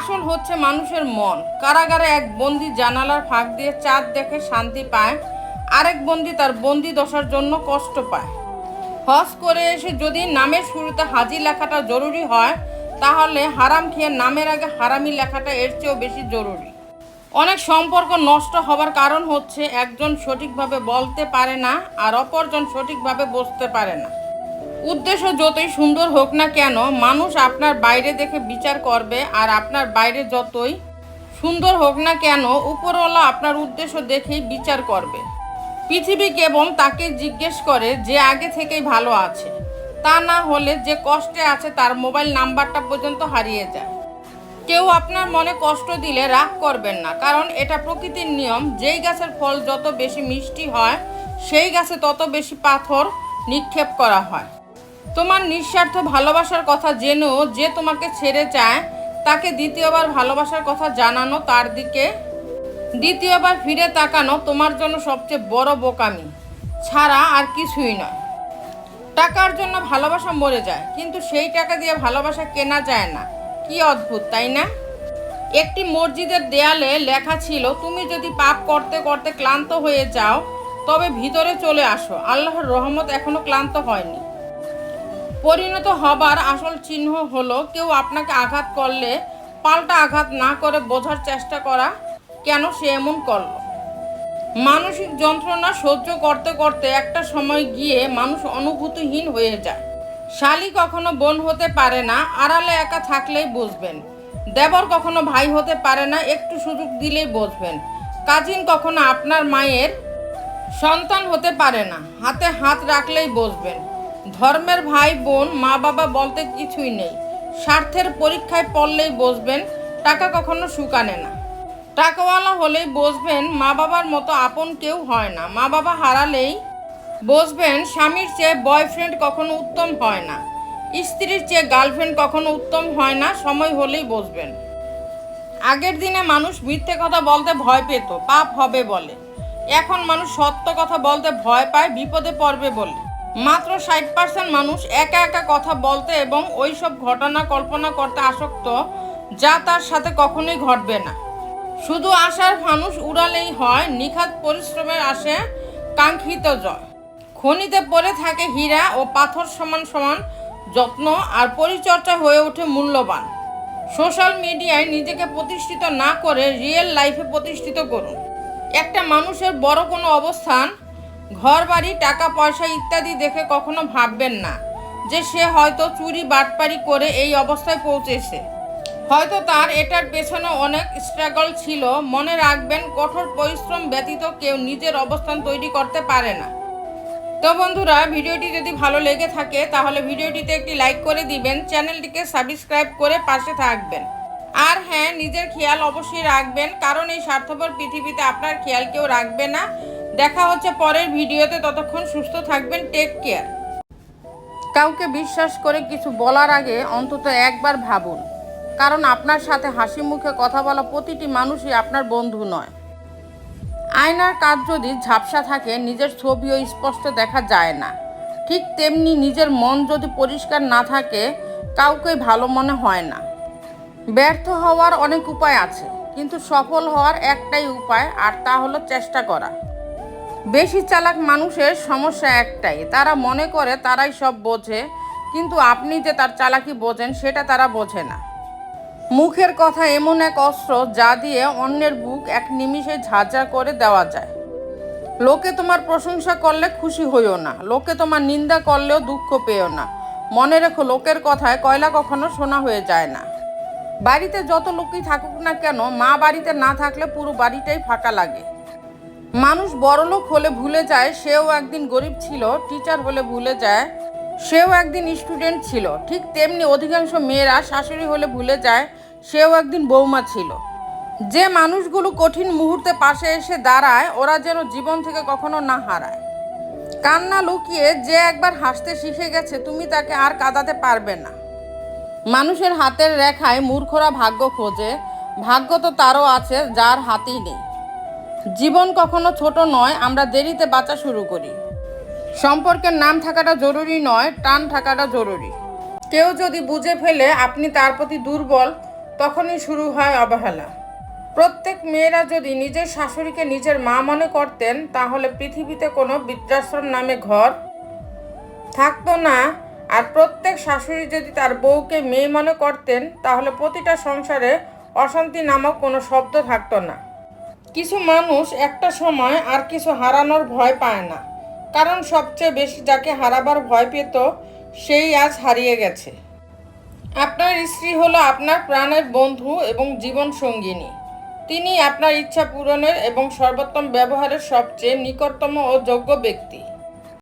আসল হচ্ছে মানুষের মন। কারাগারে এক বন্দি জানালার ফাঁক দিয়ে চাঁদ দেখে শান্তি পায়, আরেক বন্দি তার বন্দি দশার জন্য কষ্ট পায়। হজ করে এসে যদি নামের শুরুতে হাজি লেখাটা জরুরি হয়, তাহলে হারাম খেয়ে নামের আগে হারামি লেখাটা এর চেয়েও বেশি জরুরি। অনেক সম্পর্ক নষ্ট হবার কারণ হচ্ছে একজন সঠিকভাবে বলতে পারে না আর অপরজন সঠিকভাবে বুঝতে পারে না। উদ্দেশ্য যতই সুন্দর হোক না কেন, মানুষ আপনার বাইরে দেখে বিচার করবে, আর আপনার বাইরে যতই সুন্দর হোক না কেন, উপরওয়ালা আপনার উদ্দেশ্য দেখেই বিচার করবে। পৃথিবী কেবল তাকে জিজ্ঞেস করে যে আগে থেকেই ভালো আছে, তা না হলে যে কষ্টে আছে তার মোবাইল নাম্বারটা পর্যন্ত হারিয়ে যায়। কেউ আপনার মনে কষ্ট দিলে রাগ করবেন না, কারণ এটা প্রকৃতির নিয়ম। যেই গাছের ফল যত বেশি মিষ্টি হয়, সেই গাছে তত বেশি পাথর নিক্ষেপ করা হয়। তোমার নিঃস্বার্থ ভালোবাসার কথা জেনেও যে তোমাকে ছেড়ে যায়, তাকে দ্বিতীয়বার ভালোবাসার কথা জানানো, তার দিকে দ্বিতীয়বার ফিরে তাকানো তোমার জন্য সবচেয়ে বড় বোকামি ছাড়া আর কিছুই নয়। টাকার জন্য ভালোবাসা মরে যায়, কিন্তু সেই টাকা দিয়ে ভালোবাসা কেনা যায় না। কি অদ্ভুত, তাই না? একটি মসজিদের দেয়ালে লেখা ছিল, তুমি যদি পাপ করতে করতে ক্লান্ত হয়ে যাও, তবে ভিতরে চলে আসো, আল্লাহর রহমত এখনো ক্লান্ত হয়নি। পরিণত হবার আসল চিহ্ন হলো কেউ আপনাকে আঘাত করলে পাল্টা আঘাত না করে বোঝার চেষ্টা করা, কেন সে এমন করলো। মানসিক যন্ত্রণা সহ্য করতে করতে একটা সময় গিয়ে মানুষ অনুভূতিহীন হয়ে যায়। শালী কখনো বোন হতে পারে না, আড়ালে একা থাকলেই বুঝবেন। দেবর কখনো ভাই হতে পারে না, একটু সুযোগ দিলেই বুঝবেন। কাজিন কখনো আপনার মায়ের সন্তান হতে পারে না, হাতে হাত রাখলেই বুঝবেন। ধর্মের ভাই বোন মা বাবা বলতে কিছুই নেই, স্বার্থের পরীক্ষায় পড়লেই বুঝবেন। টাকা কখনো সুখ আনে না। টাকাওয়ালা হলেই বুঝবেন মা বাবার মতো আপন কেউ হয় না। মা বাবা হারালেই বুঝবেন স্বামীর চেয়ে বয়ফ্রেন্ড কখনো উত্তম হয় না, স্ত্রীর চেয়ে গার্লফ্রেন্ড কখনো উত্তম হয় না। সময় হলেই বুঝবেন। আগের দিনে মানুষ মিথ্যে কথা বলতে ভয় পেত, পাপ হবে বলে। এখন মানুষ সত্য কথা বলতে ভয় পায়, বিপদে পড়বে বলে। মাত্র 60% মানুষ একা একা কথা বলতে এবং ওইসব ঘটনা কল্পনা করতে আসক্ত, যা তার সাথে কখনোই ঘটবে না। শুধু আশার মানুষ উড়ালেই হয়, নিখাত পরিশ্রমের আসে কাঙ্ক্ষিত জয়। খনিতে পড়ে থাকে হীরা ও পাথর সমান সমান যত্ন, আর পরিচর্যা হয়ে ওঠে মূল্যবান। সোশ্যাল মিডিয়ায় নিজেকে প্রতিষ্ঠিত না করে রিয়েল লাইফে প্রতিষ্ঠিত করুন। একটা মানুষের বড় কোনো অবস্থান, ঘর বাড়ি, টাকা পয়সা ইত্যাদি দেখে কখনো ভাববেন না যে সে হয়তো চুরি বাটপারি করে এই অবস্থায় পৌঁছেছে। হয়তো তার এটার পেছনে অনেক স্ট্রাগল ছিল। মনে রাখবেন, কঠোর পরিশ্রম ব্যতীত কেউ নিজের অবস্থান তৈরি করতে পারে না। তো বন্ধুরা, ভিডিওটি যদি ভালো লেগে থাকে তাহলে ভিডিওটিতে একটি লাইক করে দিবেন, চ্যানেলটিকে সাবস্ক্রাইব করে পাশে থাকবেন। আর হ্যাঁ, নিজের খেয়াল অবশ্যই রাখবেন, কারণ এই স্বার্থপর পৃথিবীতে আপনার খেয়াল কেউ রাখবে না। দেখা হচ্ছে পরের ভিডিওতে, ততক্ষণ সুস্থ থাকবেন, টেক কেয়ার। কাউকে বিশ্বাস করে কিছু বলার আগে অন্তত একবার ভাবুন, কারণ আপনার সাথে হাসি মুখে কথা বলা প্রতিটি মানুষই আপনার বন্ধু নয়। আয়নার কাঁচ যদি ঝাপসা থাকে, নিজের ছবিও স্পষ্ট দেখা যায় না। ঠিক তেমনি নিজের মন যদি পরিষ্কার না থাকে, কাউকেই ভালো মনে হয় না। ব্যর্থ হওয়ার অনেক উপায় আছে, কিন্তু সফল হওয়ার একটাই উপায়, আর তা হলো চেষ্টা করা। বেশি চালাক মানুষের সমস্যা একটাই, তারা মনে করে তারাই সব বোঝে, কিন্তু আপনি যে তার চালাকি বোঝেন সেটা তারা বোঝে না। মুখের কথা এমন এক অস্ত্র, যা দিয়ে অন্যের বুক এক নিমিষে ঝাঁঝরা করে দেওয়া যায়। লোকে তোমার প্রশংসা করলে খুশি হইও না, লোকে তোমার নিন্দা করলেও দুঃখ পেও না। মনে রেখো, লোকের কথায় কয়লা কখনো সোনা হয়ে যায় না। বাড়িতে যত লোকই থাকুক না কেন, মা বাড়িতে না থাকলে পুরো বাড়িটাই ফাঁকা লাগে। মানুষ বড়লোক হলে ভুলে যায় সেও একদিন গরিব ছিল, টিচার হলে ভুলে যায় সেও একদিন স্টুডেন্ট ছিল। ঠিক তেমনি অধিকাংশ মেয়েরা শাশুড়ি হলে ভুলে যায় সেও একদিন বৌমা ছিল। যে মানুষগুলো কঠিন মুহূর্তে পাশে এসে দাঁড়ায়, ওরা যেন জীবন থেকে কখনো না হারায়। কান্না লুকিয়ে যে একবার হাসতে শিখে গেছে, তুমি তাকে আর কাঁদাতে পারবে না। মানুষের হাতের রেখায় মূর্খরা ভাগ্য খোঁজে, ভাগ্য তো তারও আছে যার হাতেই নেই। জীবন কখনো ছোট নয়, আমরা দেরিতে বাঁচা শুরু করি। সম্পর্কের নাম থাকাটা জরুরি নয়, টান থাকাটা জরুরি। কেউ যদি বুঝে ফেলে আপনি তার প্রতি দুর্বল, তখনই শুরু হয় অবহেলা। প্রত্যেক মেয়েরা যদি নিজের শাশুড়িকে নিজের মা মনে করতেন, তাহলে পৃথিবীতে কোনো বৃদ্ধাশ্রম নামে ঘর থাকতো না। আর প্রত্যেক শাশুড়ি যদি তার বউকে মেয়ে মনে করতেন, তাহলে প্রতিটা সংসারে অশান্তি নামক কোনো শব্দ থাকতো না। কিছু মানুষ একটা সময় আর কিছু হারানোর ভয় পায় না, কারণ সবচেয়ে বেশি যাকে হারাবার ভয় পেত সেই আজ হারিয়ে গেছে। আপনার স্ত্রী হলো আপনার প্রাণের বন্ধু এবং জীবন সঙ্গিনী। তিনি আপনার ইচ্ছা পূরণের এবং সর্বোত্তম ব্যবহারের সবচেয়ে নিকটতম ও যোগ্য ব্যক্তি।